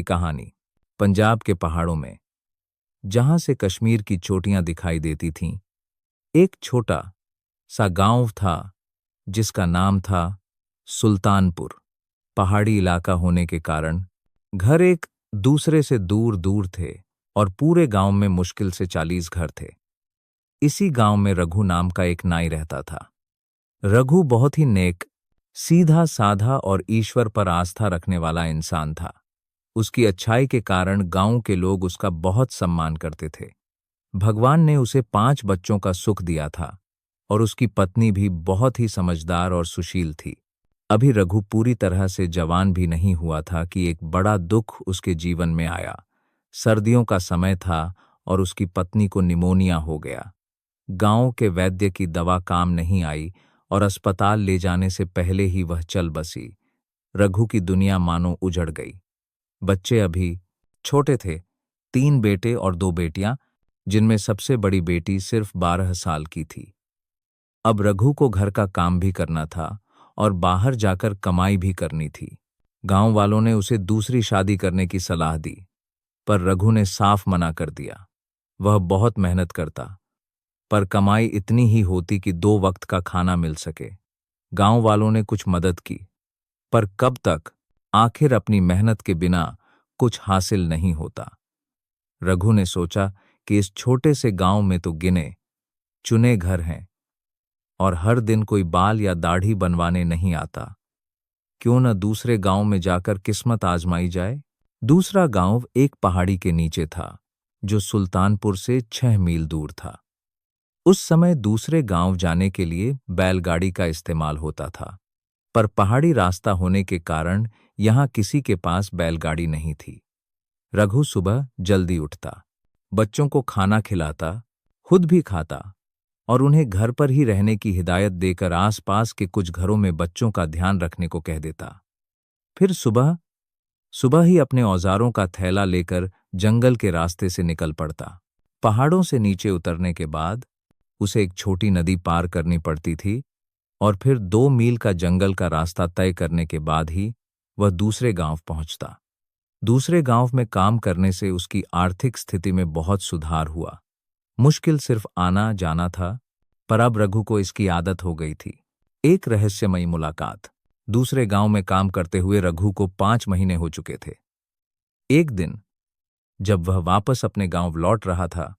कहानी। पंजाब के पहाड़ों में, जहां से कश्मीर की चोटियां दिखाई देती थीं, एक छोटा सा गांव था जिसका नाम था सुल्तानपुर। पहाड़ी इलाका होने के कारण घर एक दूसरे से दूर दूर थे और पूरे गांव में मुश्किल से 40 घर थे। इसी गांव में रघु नाम का एक नाई रहता था। रघु बहुत ही नेक, सीधा साधा और ईश्वर पर आस्था रखने वाला इंसान था। उसकी अच्छाई के कारण गांव के लोग उसका बहुत सम्मान करते थे। भगवान ने उसे 5 बच्चों का सुख दिया था और उसकी पत्नी भी बहुत ही समझदार और सुशील थी। अभी रघु पूरी तरह से जवान भी नहीं हुआ था कि एक बड़ा दुख उसके जीवन में आया। सर्दियों का समय था और उसकी पत्नी को निमोनिया हो गया। गांव के वैद्य की दवा काम नहीं आई और अस्पताल ले जाने से पहले ही वह चल बसी। रघु की दुनिया मानो उजड़ गई। बच्चे अभी छोटे थे, 3 बेटे और 2 बेटियां, जिनमें सबसे बड़ी बेटी सिर्फ 12 साल की थी। अब रघु को घर का काम भी करना था और बाहर जाकर कमाई भी करनी थी। गांव वालों ने उसे दूसरी शादी करने की सलाह दी, पर रघु ने साफ मना कर दिया। वह बहुत मेहनत करता, पर कमाई इतनी ही होती कि 2 वक्त का खाना मिल सके। गांव वालों ने कुछ मदद की, पर कब तक? आखिर अपनी मेहनत के बिना कुछ हासिल नहीं होता। रघु ने सोचा कि इस छोटे से गांव में तो गिने चुने घर हैं और हर दिन कोई बाल या दाढ़ी बनवाने नहीं आता। क्यों न दूसरे गांव में जाकर किस्मत आजमाई जाए। दूसरा गांव एक पहाड़ी के नीचे था, जो सुल्तानपुर से 6 मील दूर था। उस समय दूसरे गांव जाने के लिए बैलगाड़ी का इस्तेमाल होता था, पर पहाड़ी रास्ता होने के कारण यहां किसी के पास बैलगाड़ी नहीं थी। रघु सुबह जल्दी उठता, बच्चों को खाना खिलाता, खुद भी खाता और उन्हें घर पर ही रहने की हिदायत देकर आसपास के कुछ घरों में बच्चों का ध्यान रखने को कह देता। फिर सुबह सुबह ही अपने औजारों का थैला लेकर जंगल के रास्ते से निकल पड़ता। पहाड़ों से नीचे उतरने के बाद उसे एक छोटी नदी पार करनी पड़ती थी और फिर 2 मील का जंगल का रास्ता तय करने के बाद ही वह दूसरे गांव पहुंचता। दूसरे गांव में काम करने से उसकी आर्थिक स्थिति में बहुत सुधार हुआ। मुश्किल सिर्फ आना जाना था, पर अब रघु को इसकी आदत हो गई थी। एक रहस्यमयी मुलाकात। दूसरे गांव में काम करते हुए रघु को 5 महीने हो चुके थे। एक दिन जब वह वापस अपने गांव लौट रहा था,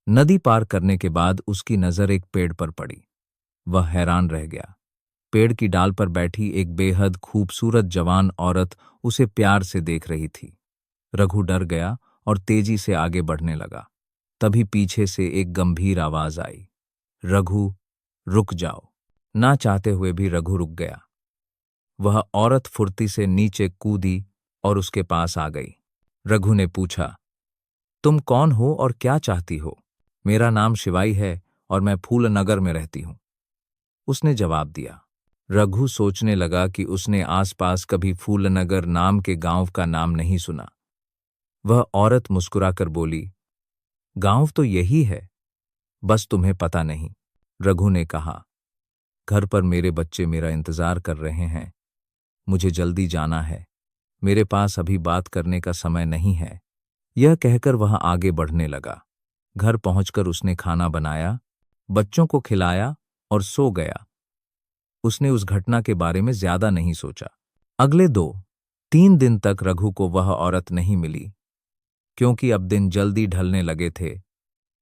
नदी पार करने के बाद उसकी नजर एक पेड़ पर पड़ी। वह हैरान रह गया। पेड़ की डाल पर बैठी एक बेहद खूबसूरत जवान औरत उसे प्यार से देख रही थी। रघु डर गया और तेजी से आगे बढ़ने लगा। तभी पीछे से एक गंभीर आवाज आई, रघु, रुक जाओ। ना चाहते हुए भी रघु रुक गया। वह औरत फुर्ती से नीचे कूदी और उसके पास आ गई। रघु ने पूछा, तुम कौन हो और क्या चाहती हो? मेरा नाम शिवाई है और मैं फूलनगर में रहती हूं, उसने जवाब दिया। रघु सोचने लगा कि उसने आसपास कभी फूलनगर नाम के गांव का नाम नहीं सुना। वह औरत मुस्कुराकर बोली, गांव तो यही है, बस तुम्हें पता नहीं। रघु ने कहा, घर पर मेरे बच्चे मेरा इंतजार कर रहे हैं, मुझे जल्दी जाना है, मेरे पास अभी बात करने का समय नहीं है। यह कहकर वह आगे बढ़ने लगा। घर पहुंचकर उसने खाना बनाया, बच्चों को खिलाया और सो गया। उसने उस घटना के बारे में ज्यादा नहीं सोचा। अगले 2-3 दिन तक रघु को वह औरत नहीं मिली, क्योंकि अब दिन जल्दी ढलने लगे थे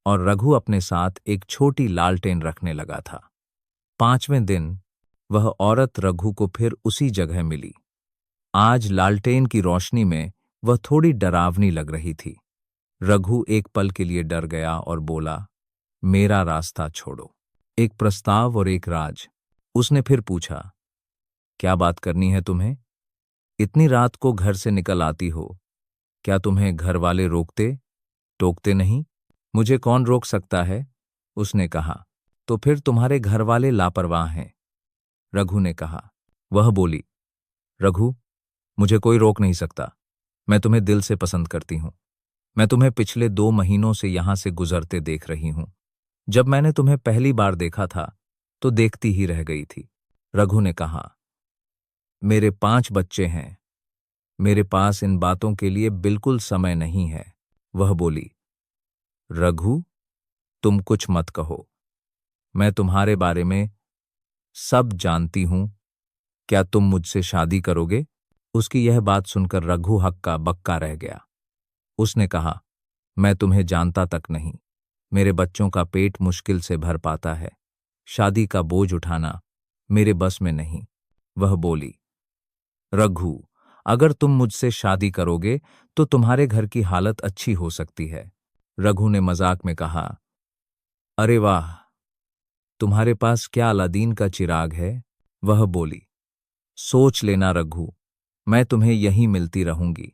और रघु अपने साथ एक छोटी लालटेन रखने लगा था। 5वें दिन वह औरत रघु को फिर उसी जगह मिली। आज लालटेन की रोशनी में वह थोड़ी डरावनी लग रही थी। रघु एक पल के लिए डर गया और बोला, मेरा रास्ता छोड़ो। एक प्रस्ताव और एक राज। उसने फिर पूछा, क्या बात करनी है तुम्हें? इतनी रात को घर से निकल आती हो, क्या तुम्हें घर वाले रोकते टोकते नहीं? मुझे कौन रोक सकता है? उसने कहा। तो फिर तुम्हारे घर वाले लापरवाह हैं, रघु ने कहा। वह बोली, रघु, मुझे कोई रोक नहीं सकता, मैं तुम्हें दिल से पसंद करती हूं। मैं तुम्हें पिछले 2 महीनों से यहां से गुजरते देख रही हूं। जब मैंने तुम्हें पहली बार देखा था तो देखती ही रह गई थी। रघु ने कहा, मेरे 5 बच्चे हैं, मेरे पास इन बातों के लिए बिल्कुल समय नहीं है। वह बोली, रघु, तुम कुछ मत कहो। मैं तुम्हारे बारे में सब जानती हूं। क्या तुम मुझसे शादी करोगे? उसकी यह बात सुनकर रघु हक्का बक्का रह गया। उसने कहा, मैं तुम्हें जानता तक नहीं। मेरे बच्चों का पेट मुश्किल से भर पाता है। शादी का बोझ उठाना मेरे बस में नहीं। वह बोली, रघु, अगर तुम मुझसे शादी करोगे तो तुम्हारे घर की हालत अच्छी हो सकती है। रघु ने मजाक में कहा, अरे वाह, तुम्हारे पास क्या अलादीन का चिराग है? वह बोली, सोच लेना रघु, मैं तुम्हें यहीं मिलती रहूंगी।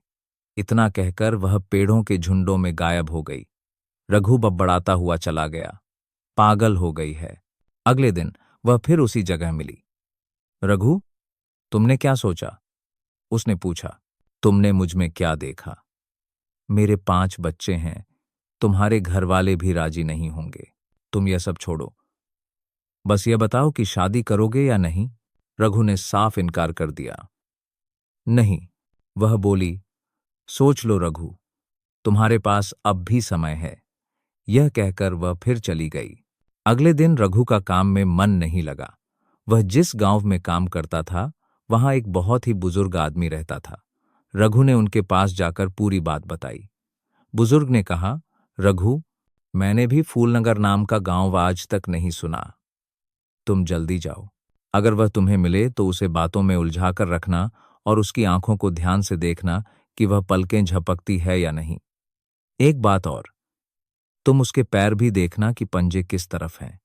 इतना कहकर वह पेड़ों के झुंडों में गायब हो गई। रघु बड़बड़ाता हुआ चला गया। पागल हो गई है। अगले दिन वह फिर उसी जगह मिली। रघु, तुमने क्या सोचा? उसने पूछा। तुमने मुझ में क्या देखा? मेरे 5 बच्चे हैं। तुम्हारे घर वाले भी राजी नहीं होंगे। तुम यह सब छोड़ो। बस ये बताओ कि शादी करोगे या नहीं? रघु ने साफ इनकार कर दिया। नहीं, वह बोली, सोच लो रघु, तुम्हारे पास अब भी समय है। यह कहकर वह फिर चली गई। अगले दिन रघु का काम में मन नहीं लगा। वह जिस गांव में काम करता था, वहां एक बहुत ही बुजुर्ग आदमी रहता था। रघु ने उनके पास जाकर पूरी बात बताई। बुजुर्ग ने कहा, रघु, मैंने भी फूलनगर नाम का गांव आज तक नहीं सुना। तुम जल्दी जाओ। अगर वह तुम्हें मिले तो उसे बातों में उलझाकर रखना और उसकी आंखों को ध्यान से देखना कि वह पलकें झपकती है या नहीं। एक बात और, तुम उसके पैर भी देखना कि पंजे किस तरफ हैं।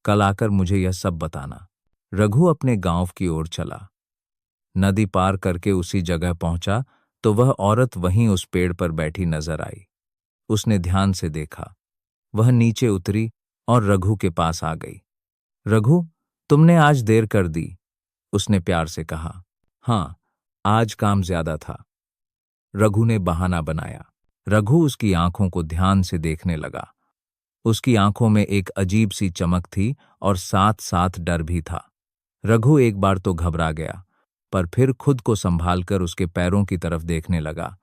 कल आकर मुझे यह सब बताना। रघु अपने गांव की ओर चला। नदी पार करके उसी जगह पहुंचा तो वह औरत वहीं उस पेड़ पर बैठी नजर आई। उसने ध्यान से देखा। वह नीचे उतरी और रघु के पास आ गई। रघु, तुमने आज देर कर दी, उसने प्यार से कहा। हाँ, आज काम ज्यादा था, रघु ने बहाना बनाया। रघु उसकी आंखों को ध्यान से देखने लगा। उसकी आंखों में एक अजीब सी चमक थी और साथ साथ डर भी था। रघु एक बार तो घबरा गया, पर फिर खुद को संभालकर उसके पैरों की तरफ देखने लगा,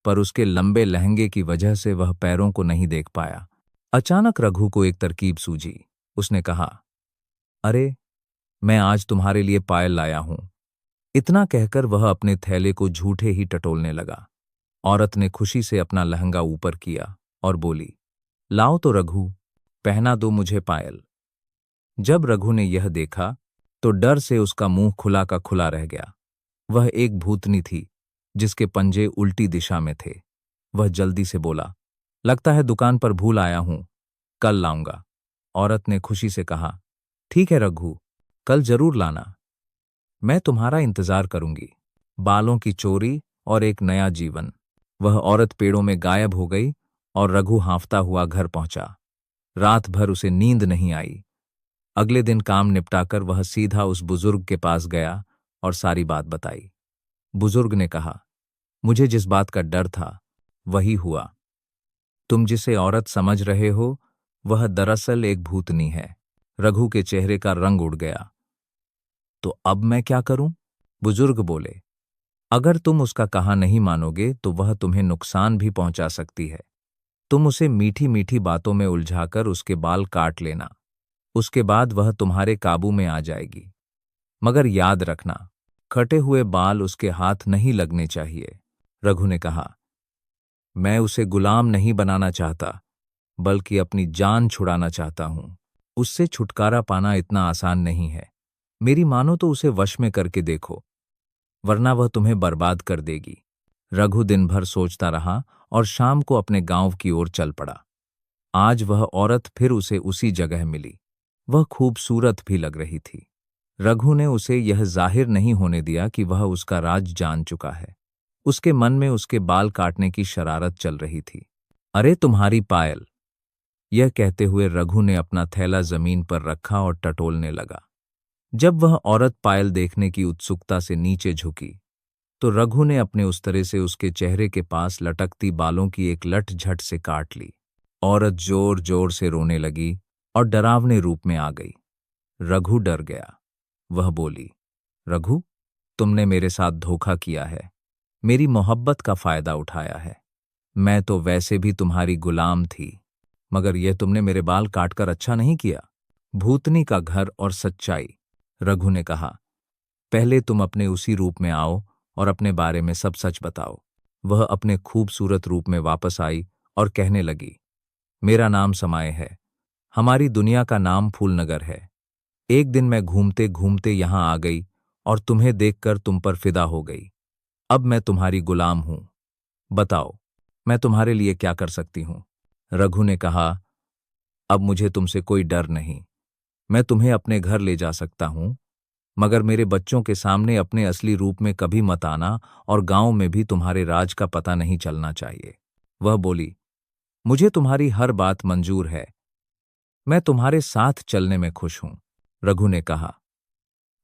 पर उसके लंबे लहंगे की वजह से वह पैरों को नहीं देख पाया। अचानक रघु को एक तरकीब सूझी। उसने कहा, अरे, मैं आज तुम्हारे लिए पायल लाया हूं। इतना कहकर वह अपने थैले को झूठे ही टटोलने लगा। औरत ने खुशी से अपना लहंगा ऊपर किया और बोली, लाओ तो रघु, पहना दो मुझे पायल। जब रघु ने यह देखा तो डर से उसका मुंह खुला का खुला रह गया। वह एक भूतनी थी जिसके पंजे उल्टी दिशा में थे। वह जल्दी से बोला, लगता है दुकान पर भूल आया हूं, कल लाऊंगा। औरत ने खुशी से कहा, ठीक है रघु, कल जरूर लाना, मैं तुम्हारा इंतजार करूंगी। बालों की चोरी और एक नया जीवन। वह औरत पेड़ों में गायब हो गई और रघु हांफता हुआ घर पहुंचा। रात भर उसे नींद नहीं आई। अगले दिन काम निपटाकर वह सीधा उस बुजुर्ग के पास गया और सारी बात बताई। बुजुर्ग ने कहा, मुझे जिस बात का डर था वही हुआ। तुम जिसे औरत समझ रहे हो वह दरअसल एक भूतनी है। रघु के चेहरे का रंग उड़ गया। तो अब मैं क्या करूं? बुजुर्ग बोले, अगर तुम उसका कहा नहीं मानोगे तो वह तुम्हें नुकसान भी पहुंचा सकती है। तुम उसे मीठी मीठी बातों में उलझाकर उसके बाल काट लेना। उसके बाद वह तुम्हारे काबू में आ जाएगी। मगर याद रखना, कटे हुए बाल उसके हाथ नहीं लगने चाहिए। रघु ने कहा, मैं उसे गुलाम नहीं बनाना चाहता, बल्कि अपनी जान छुड़ाना चाहता हूं। उससे छुटकारा पाना इतना आसान नहीं है। मेरी मानो तो उसे वश में करके देखो, वरना वह तुम्हें बर्बाद कर देगी। रघु दिन भर सोचता रहा और शाम को अपने गांव की ओर चल पड़ा। आज वह औरत फिर उसे उसी जगह मिली। वह खूबसूरत भी लग रही थी। रघु ने उसे यह जाहिर नहीं होने दिया कि वह उसका राज जान चुका है। उसके मन में उसके बाल काटने की शरारत चल रही थी। अरे तुम्हारी पायल! यह कहते हुए रघु ने अपना थैला जमीन पर रखा और टटोलने लगा। जब वह औरत पायल देखने की उत्सुकता से नीचे झुकी तो रघु ने अपने उस्तरे से उसके चेहरे के पास लटकती बालों की एक लट झट से काट ली। औरत जोर जोर से रोने लगी और डरावने रूप में आ गई। रघु डर गया। वह बोली, रघु, तुमने मेरे साथ धोखा किया है। मेरी मोहब्बत का फायदा उठाया है। मैं तो वैसे भी तुम्हारी गुलाम थी, मगर यह तुमने मेरे बाल काटकर अच्छा नहीं किया। भूतनी का घर और सच्चाई। रघु ने कहा, पहले तुम अपने उसी रूप में आओ और अपने बारे में सब सच बताओ। वह अपने खूबसूरत रूप में वापस आई और कहने लगी, मेरा नाम समाए है। हमारी दुनिया का नाम फूलनगर है। एक दिन मैं घूमते घूमते यहां आ गई और तुम्हें देखकर तुम पर फिदा हो गई। अब मैं तुम्हारी गुलाम हूं। बताओ, मैं तुम्हारे लिए क्या कर सकती हूं? रघु ने कहा, अब मुझे तुमसे कोई डर नहीं। मैं तुम्हें अपने घर ले जा सकता हूं, मगर मेरे बच्चों के सामने अपने असली रूप में कभी मत आना और गांव में भी तुम्हारे राज का पता नहीं चलना चाहिए। वह बोली, मुझे तुम्हारी हर बात मंजूर है। मैं तुम्हारे साथ चलने में खुश हूं। रघु ने कहा,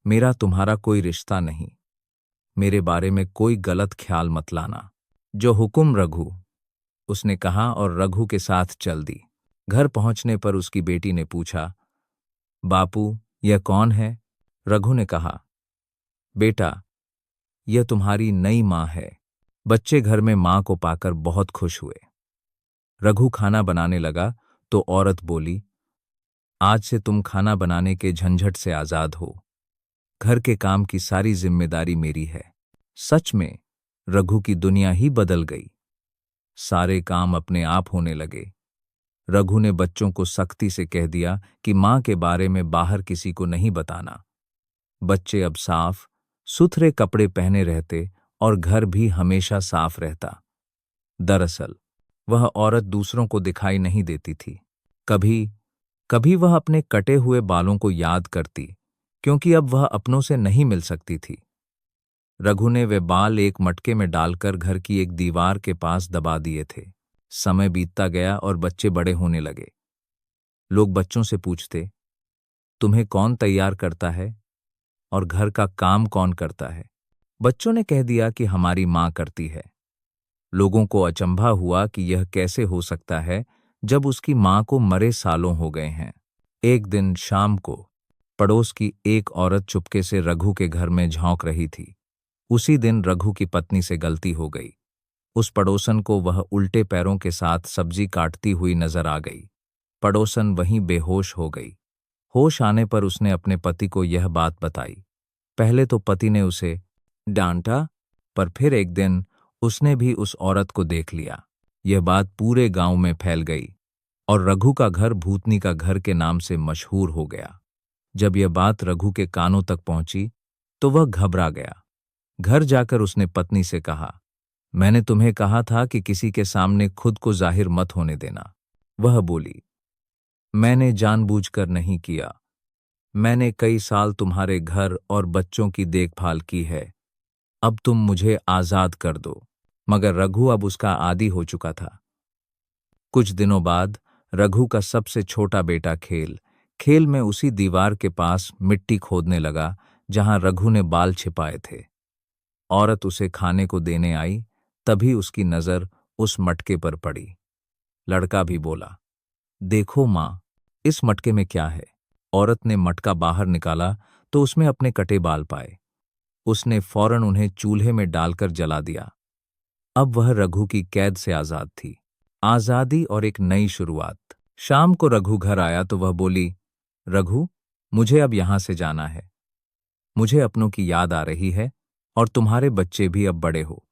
मेरा तुम्हारा कोई रिश्ता नहीं। मेरे बारे में कोई गलत ख्याल मत लाना। जो हुक्म रघु, उसने कहा और रघु के साथ चल दी। घर पहुंचने पर उसकी बेटी ने पूछा, बापू, यह कौन है? रघु ने कहा, बेटा, यह तुम्हारी नई माँ है। बच्चे घर में माँ को पाकर बहुत खुश हुए। रघु खाना बनाने लगा तो औरत बोली, आज से तुम खाना बनाने के झंझट से आजाद हो। घर के काम की सारी जिम्मेदारी मेरी है। सच में रघु की दुनिया ही बदल गई। सारे काम अपने आप होने लगे। रघु ने बच्चों को सख्ती से कह दिया कि मां के बारे में बाहर किसी को नहीं बताना। बच्चे अब साफ सुथरे कपड़े पहने रहते और घर भी हमेशा साफ रहता। दरअसल वह औरत दूसरों को दिखाई नहीं देती थी। कभी कभी वह अपने कटे हुए बालों को याद करती, क्योंकि अब वह अपनों से नहीं मिल सकती थी। रघु ने वे बाल एक मटके में डालकर घर की एक दीवार के पास दबा दिए थे। समय बीतता गया और बच्चे बड़े होने लगे। लोग बच्चों से पूछते, तुम्हें कौन तैयार करता है और घर का काम कौन करता है? बच्चों ने कह दिया कि हमारी मां करती है। लोगों को अचंभा हुआ कि यह कैसे हो सकता है जब उसकी मां को मरे सालों हो गए हैं। एक दिन शाम को पड़ोस की एक औरत चुपके से रघु के घर में झांक रही थी। उसी दिन रघु की पत्नी से गलती हो गई। उस पड़ोसन को वह उल्टे पैरों के साथ सब्जी काटती हुई नजर आ गई। पड़ोसन वहीं बेहोश हो गई। होश आने पर उसने अपने पति को यह बात बताई। पहले तो पति ने उसे डांटा, पर फिर एक दिन उसने भी उस औरत को देख लिया। यह बात पूरे गांव में फैल गई और रघु का घर भूतनी का घर के नाम से मशहूर हो गया। जब यह बात रघु के कानों तक पहुंची तो वह घबरा गया। घर जाकर उसने पत्नी से कहा, मैंने तुम्हें कहा था कि किसी के सामने खुद को जाहिर मत होने देना। वह बोली, मैंने जानबूझकर नहीं किया। मैंने कई साल तुम्हारे घर और बच्चों की देखभाल की है। अब तुम मुझे आजाद कर दो। मगर रघु अब उसका आदी हो चुका था। कुछ दिनों बाद रघु का सबसे छोटा बेटा खेल खेल में उसी दीवार के पास मिट्टी खोदने लगा जहां रघु ने बाल छिपाए थे। औरत उसे खाने को देने आई, तभी उसकी नजर उस मटके पर पड़ी। लड़का भी बोला, देखो मां, इस मटके में क्या है? औरत ने मटका बाहर निकाला तो उसमें अपने कटे बाल पाए। उसने फौरन उन्हें चूल्हे में डालकर जला दिया। अब वह रघु की कैद से आजाद थी। आजादी और एक नई शुरुआत। शाम को रघु घर आया तो वह बोली, रघु, मुझे अब यहां से जाना है। मुझे अपनों की याद आ रही है और तुम्हारे बच्चे भी अब बड़े हो।